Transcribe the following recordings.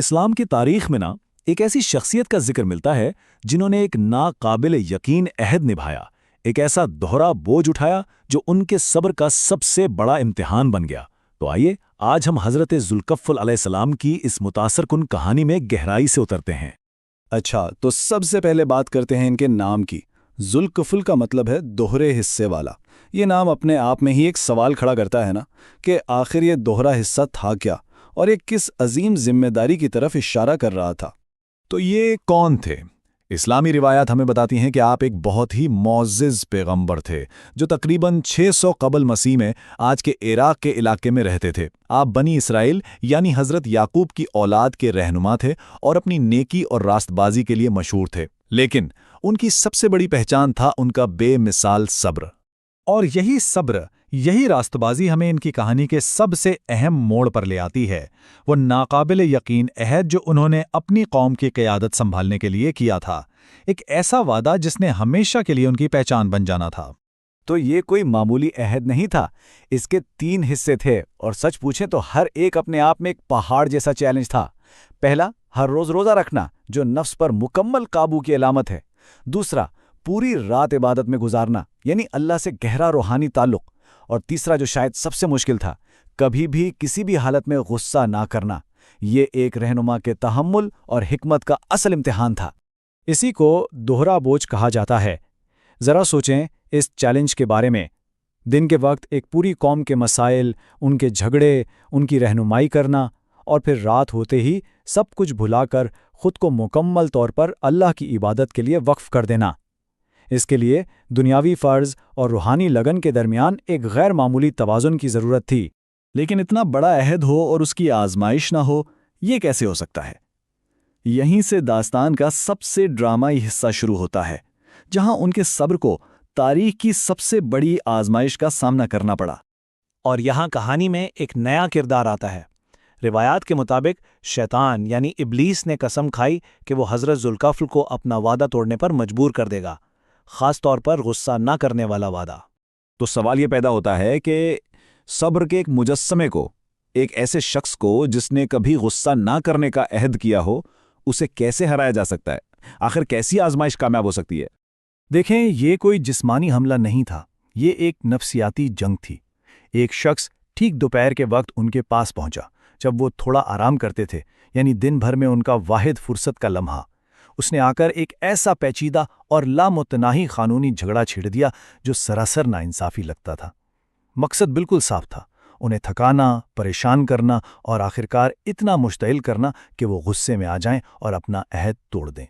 اسلام کی تاریخ میں ایک ایسی شخصیت کا ذکر ملتا ہے جنہوں نے ایک ناقابل یقین عہد نبھایا، ایک ایسا دوہرا بوجھ اٹھایا جو ان کے صبر کا سب سے بڑا امتحان بن گیا۔ تو آئیے آج ہم حضرت ذوالکفل علیہ السلام کی اس متاثر کن کہانی میں گہرائی سے اترتے ہیں۔ اچھا، تو سب سے پہلے بات کرتے ہیں ان کے نام کی۔ ذوالکفل کا مطلب ہے دوہرے حصے والا۔ یہ نام اپنے آپ میں ہی ایک سوال کھڑا کرتا ہے نا کہ آخر یہ دوہرا حصہ تھا کیا، اور یہ کس عظیم ذمہ داری کی طرف اشارہ کر رہا تھا۔ تو یہ کون تھے؟ اسلامی روایات ہمیں بتاتی ہیں کہ آپ ایک بہت ہی معزز پیغمبر تھے جو تقریباً 600 قبل مسیح میں آج کے عراق کے علاقے میں رہتے تھے۔ آپ بنی اسرائیل یعنی حضرت یعقوب کی اولاد کے رہنما تھے اور اپنی نیکی اور راست بازی کے لیے مشہور تھے، لیکن ان کی سب سے بڑی پہچان تھا ان کا بے مثال صبر۔ اور یہی صبر، یہی راست بازی ہمیں ان کی کہانی کے سب سے اہم موڑ پر لے آتی ہے، وہ ناقابل یقین عہد جو انہوں نے اپنی قوم کی قیادت سنبھالنے کے لیے کیا تھا، ایک ایسا وعدہ جس نے ہمیشہ کے لیے ان کی پہچان بن جانا تھا۔ تو یہ کوئی معمولی عہد نہیں تھا، اس کے 3 حصے تھے، اور سچ پوچھیں تو ہر ایک اپنے آپ میں ایک پہاڑ جیسا چیلنج تھا۔ پہلا، ہر روز روزہ رکھنا جو نفس پر مکمل قابو کی علامت ہے۔ دوسرا، پوری رات عبادت میں گزارنا یعنی اللہ سے گہرا روحانی تعلق۔ اور تیسرا جو شاید سب سے مشکل تھا، کبھی بھی کسی بھی حالت میں غصہ نہ کرنا۔ یہ ایک رہنما کے تحمل اور حکمت کا اصل امتحان تھا۔ اسی کو دوہرا بوجھ کہا جاتا ہے۔ ذرا سوچیں اس چیلنج کے بارے میں۔ دن کے وقت ایک پوری قوم کے مسائل، ان کے جھگڑے، ان کی رہنمائی کرنا، اور پھر رات ہوتے ہی سب کچھ بھلا کر خود کو مکمل طور پر اللہ کی عبادت کے لیے وقف کر دینا۔ اس کے لیے دنیاوی فرض اور روحانی لگن کے درمیان ایک غیر معمولی توازن کی ضرورت تھی۔ لیکن اتنا بڑا عہد ہو اور اس کی آزمائش نہ ہو، یہ کیسے ہو سکتا ہے؟ یہیں سے داستان کا سب سے ڈرامائی حصہ شروع ہوتا ہے، جہاں ان کے صبر کو تاریخ کی سب سے بڑی آزمائش کا سامنا کرنا پڑا۔ اور یہاں کہانی میں ایک نیا کردار آتا ہے۔ روایات کے مطابق شیطان یعنی ابلیس نے قسم کھائی کہ وہ حضرت ذوالکفل کو اپنا وعدہ توڑنے پر مجبور کر دے گا، خاص طور پر غصہ نہ کرنے والا وعدہ۔ تو سوال یہ پیدا ہوتا ہے کہ صبر کے ایک مجسمے کو، ایک ایسے شخص کو جس نے کبھی غصہ نہ کرنے کا عہد کیا ہو، اسے کیسے ہرایا جا سکتا ہے؟ آخر کیسی آزمائش کامیاب ہو سکتی ہے؟ دیکھیں، یہ کوئی جسمانی حملہ نہیں تھا، یہ ایک نفسیاتی جنگ تھی۔ ایک شخص ٹھیک دوپہر کے وقت ان کے پاس پہنچا، جب وہ تھوڑا آرام کرتے تھے، یعنی دن بھر میں ان کا واحد فرصت کا لمحہ۔ اس نے آ کر ایک ایسا پیچیدہ اور لامتناہی قانونی جھگڑا چھیڑ دیا جو سراسر ناانصافی لگتا تھا۔ مقصد بالکل صاف تھا، انہیں تھکانا، پریشان کرنا اور آخرکار اتنا مشتعل کرنا کہ وہ غصے میں آ جائیں اور اپنا عہد توڑ دیں۔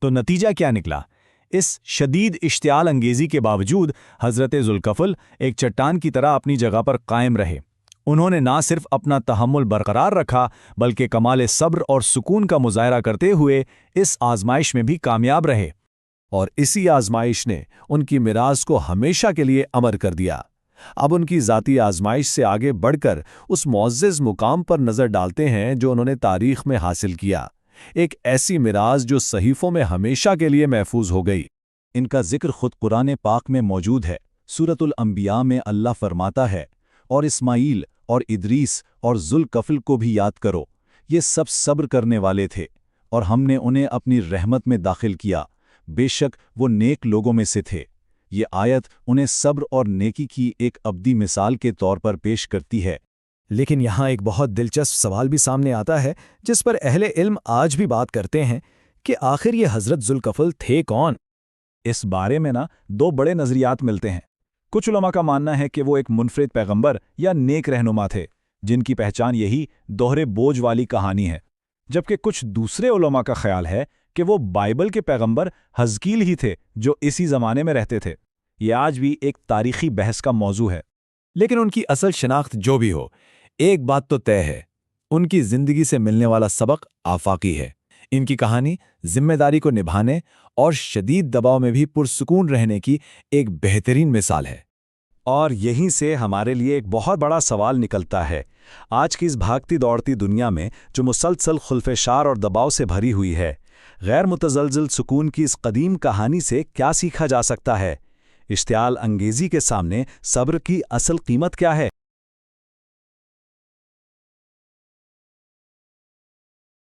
تو نتیجہ کیا نکلا؟ اس شدید اشتعال انگیزی کے باوجود حضرت ذوالکفل ایک چٹان کی طرح اپنی جگہ پر قائم رہے۔ انہوں نے نہ صرف اپنا تحمل برقرار رکھا بلکہ کمال صبر اور سکون کا مظاہرہ کرتے ہوئے اس آزمائش میں بھی کامیاب رہے۔ اور اسی آزمائش نے ان کی میراث کو ہمیشہ کے لیے امر کر دیا۔ اب ان کی ذاتی آزمائش سے آگے بڑھ کر اس معزز مقام پر نظر ڈالتے ہیں جو انہوں نے تاریخ میں حاصل کیا، ایک ایسی میراث جو صحیفوں میں ہمیشہ کے لیے محفوظ ہو گئی۔ ان کا ذکر خود قرآن پاک میں موجود ہے۔ سورۃ الانبیاء میں اللہ فرماتا ہے، اور اسماعیل اور ادریس اور ذوالکفل کو بھی یاد کرو، یہ سب صبر کرنے والے تھے، اور ہم نے انہیں اپنی رحمت میں داخل کیا، بے شک وہ نیک لوگوں میں سے تھے۔ یہ آیت انہیں صبر اور نیکی کی ایک ابدی مثال کے طور پر پیش کرتی ہے۔ لیکن یہاں ایک بہت دلچسپ سوال بھی سامنے آتا ہے جس پر اہل علم آج بھی بات کرتے ہیں کہ آخر یہ حضرت ذوالکفل تھے کون؟ اس بارے میں 2 بڑے نظریات ملتے ہیں۔ کچھ علماء کا ماننا ہے کہ وہ ایک منفرد پیغمبر یا نیک رہنما تھے جن کی پہچان یہی دوہرے بوجھ والی کہانی ہے، جبکہ کچھ دوسرے علماء کا خیال ہے کہ وہ بائبل کے پیغمبر حزقیل ہی تھے جو اسی زمانے میں رہتے تھے۔ یہ آج بھی ایک تاریخی بحث کا موضوع ہے۔ لیکن ان کی اصل شناخت جو بھی ہو، ایک بات تو طے ہے، ان کی زندگی سے ملنے والا سبق آفاقی ہے۔ ان کی کہانی ذمہ داری کو نبھانے اور شدید دباؤ میں بھی پرسکون رہنے کی ایک بہترین مثال ہے۔ اور یہیں سے ہمارے لیے ایک بہت بڑا سوال نکلتا ہے۔ آج کی اس بھاگتی دوڑتی دنیا میں جو مسلسل خلفشار اور دباؤ سے بھری ہوئی ہے، غیر متزلزل سکون کی اس قدیم کہانی سے کیا سیکھا جا سکتا ہے؟ اشتعال انگیزی کے سامنے صبر کی اصل قیمت کیا ہے؟